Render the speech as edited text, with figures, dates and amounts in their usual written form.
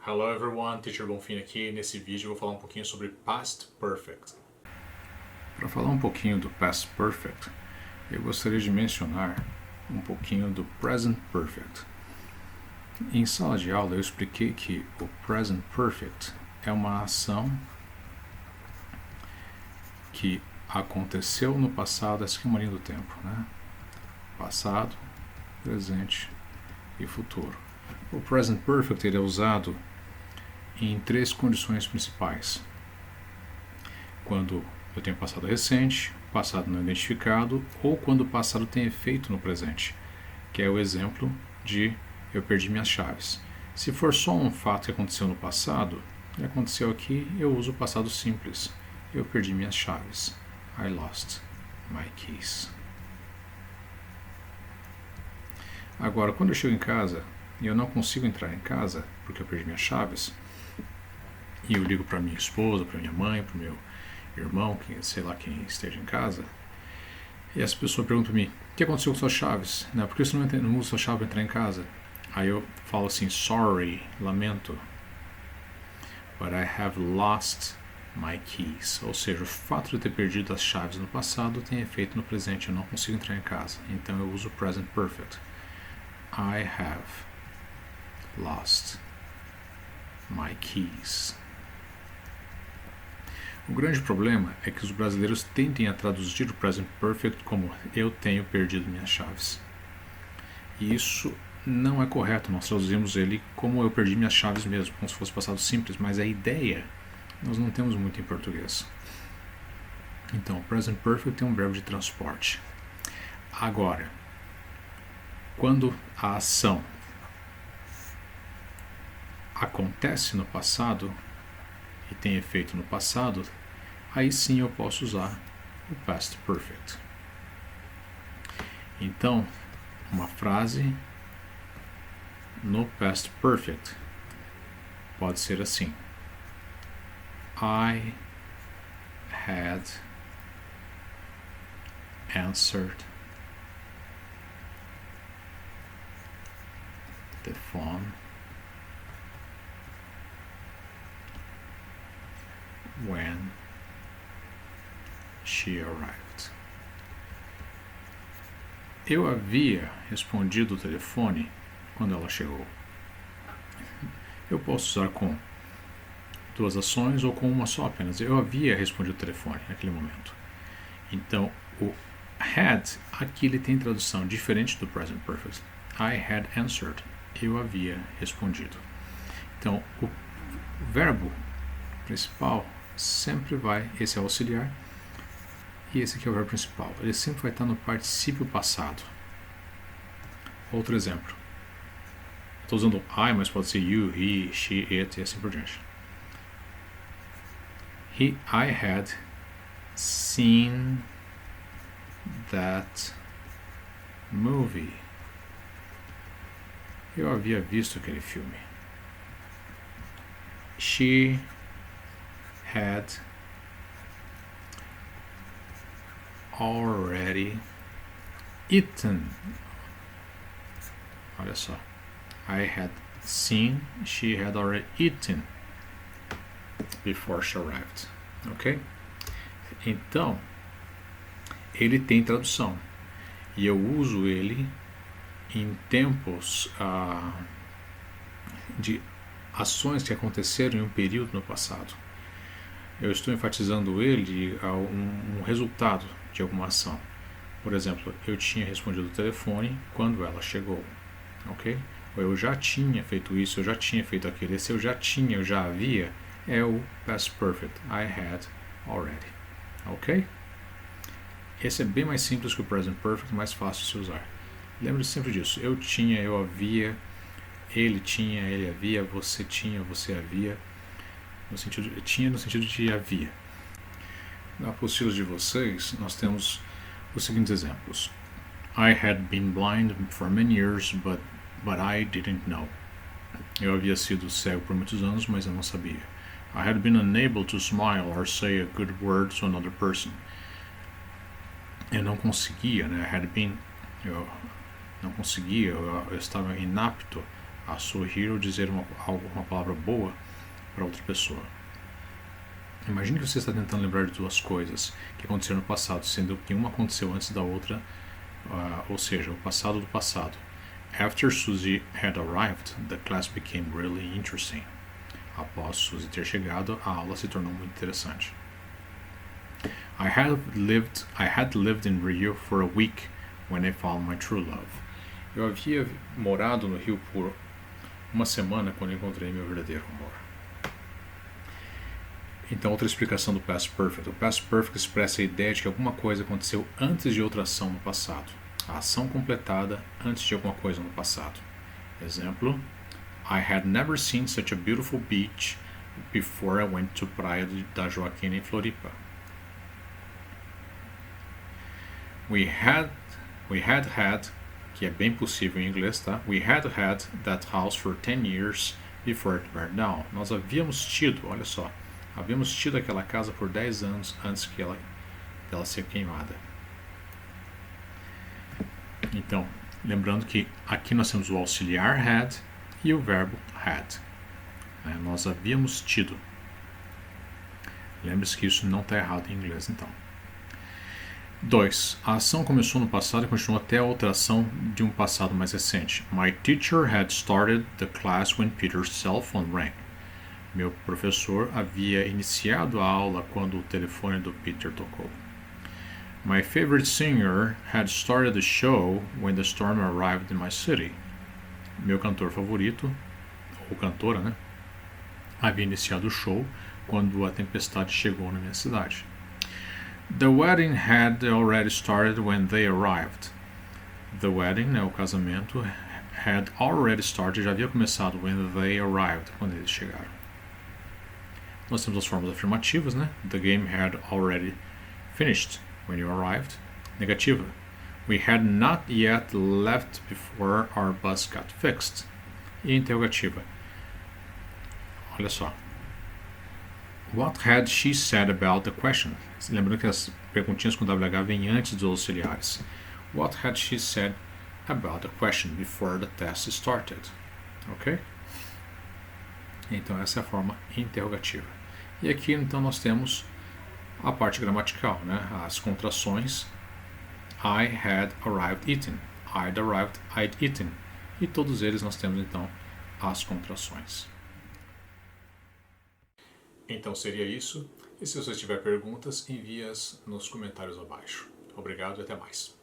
Hello everyone, Teacher Bonfim aqui. Nesse vídeo eu vou falar um pouquinho sobre Past Perfect. Para falar um pouquinho do Past Perfect, eu gostaria de mencionar um pouquinho do Present Perfect. Em sala de aula eu expliquei que o Present Perfect é uma ação que aconteceu no passado, essa aqui é uma linha do tempo, né? Passado, presente e futuro. O Present Perfect ele é usado em três condições principais. Quando eu tenho passado recente, passado não identificado, ou quando o passado tem efeito no presente, que é o exemplo de eu perdi minhas chaves. Se for só um fato que aconteceu no passado, e aconteceu aqui, eu uso o passado simples. Eu perdi minhas chaves. I lost my keys. Agora, quando eu chego em casa e eu não consigo entrar em casa porque eu perdi minhas chaves, e eu ligo para minha esposa, para minha mãe, para o meu irmão, sei lá quem esteja em casa, e essa pessoa pergunta para mim: o que aconteceu com suas chaves? Por que você não usa sua chave para entrar em casa? Aí eu falo assim: sorry, lamento, but I have lost my keys. Ou seja, o fato de eu ter perdido as chaves no passado tem efeito no presente, eu não consigo entrar em casa. Então eu uso o present perfect. I have lost my keys. O grande problema é que os brasileiros tendem a traduzir o present perfect como eu tenho perdido minhas chaves. E isso não é correto, nós traduzimos ele como eu perdi minhas chaves mesmo, como se fosse passado simples, mas a ideia nós não temos muito em português. Então, o present perfect é um verbo de transporte. Agora, quando a ação acontece no passado e tem efeito no passado, aí sim eu posso usar o past perfect. Então, uma frase no past perfect pode ser assim: I had answered the phone when she arrived. Eu havia respondido o telefone quando ela chegou. Eu posso usar com duas ações ou com uma só apenas. Eu havia respondido o telefone naquele momento. Então, o had, aqui ele tem tradução diferente do present perfect. I had answered. Eu havia respondido. Então, o verbo principal sempre vai, esse é o auxiliar, e esse aqui é o verbo principal. Ele sempre vai estar no particípio passado. Outro exemplo. Estou usando I, mas pode ser you, he, she, it e assim por diante. I had seen that movie. Eu havia visto aquele filme. She had already eaten. Olha só. I had seen she had already eaten before she arrived. Ok? Então, ele tem tradução. E eu uso ele em tempos de ações que aconteceram em um período no passado. Eu estou enfatizando ele a um resultado de alguma ação. Por exemplo, eu tinha respondido o telefone quando ela chegou. Ok? Ou eu já tinha feito isso, eu já tinha feito aquilo. Esse eu já havia, é o past perfect. I had already. Ok? Esse é bem mais simples que o present perfect, mais fácil de se usar. Lembre-se sempre disso. Eu tinha, eu havia, ele tinha, ele havia, você tinha, você havia. Tinha no sentido de havia. Na apostila de vocês, nós temos os seguintes exemplos. I had been blind for many years, but I didn't know. Eu havia sido cego por muitos anos, mas eu não sabia. I had been unable to smile or say a good word to another person. Eu não conseguia, né? Eu não conseguia, eu estava inapto a sorrir ou dizer uma palavra boa para outra pessoa. Imagine que você está tentando lembrar de duas coisas que aconteceram no passado, sendo que uma aconteceu antes da outra, ou seja, o passado do passado. After Susie had arrived, the class became really interesting. Após Susie ter chegado, a aula se tornou muito interessante. I had lived in Rio for a week when I found my true love. Eu havia morado no Rio por uma semana quando encontrei meu verdadeiro amor. Então, outra explicação do Past Perfect. O Past Perfect expressa a ideia de que alguma coisa aconteceu antes de outra ação no passado. A ação completada antes de alguma coisa no passado. Exemplo: I had never seen such a beautiful beach before I went to Praia da Joaquina em Floripa. We had, que é bem possível em inglês, tá? We had that house for 10 years before it burned down. Nós havíamos tido, olha só, havíamos tido aquela casa por 10 anos antes dela ser queimada. Então, lembrando que aqui nós temos o auxiliar had e o verbo had. Nós havíamos tido. Lembre-se que isso não está errado em inglês, então. 2. A ação começou no passado e continuou até a outra ação de um passado mais recente. My teacher had started the class when Peter's cell phone rang. Meu professor havia iniciado a aula quando o telefone do Peter tocou. My favorite singer had started the show when the storm arrived in my city. Meu cantor favorito, ou cantora, né? Havia iniciado o show quando a tempestade chegou na minha cidade. The wedding had already started when they arrived. The wedding, o casamento, had already started, já havia começado when they arrived, quando eles chegaram. Nós temos as formas afirmativas, né? The game had already finished when you arrived. Negativa. We had not yet left before our bus got fixed. E interrogativa. Olha só. What had she said about the question? Lembrando que as perguntinhas com WH vêm antes dos auxiliares. What had she said about the question before the test started? Ok? Então essa é a forma interrogativa. E aqui então nós temos a parte gramatical, né? As contrações. I had arrived eating. I'd arrived, I'd eaten. E todos eles nós temos então as contrações. Então seria isso. E se você tiver perguntas, envie-as nos comentários abaixo. Obrigado e até mais.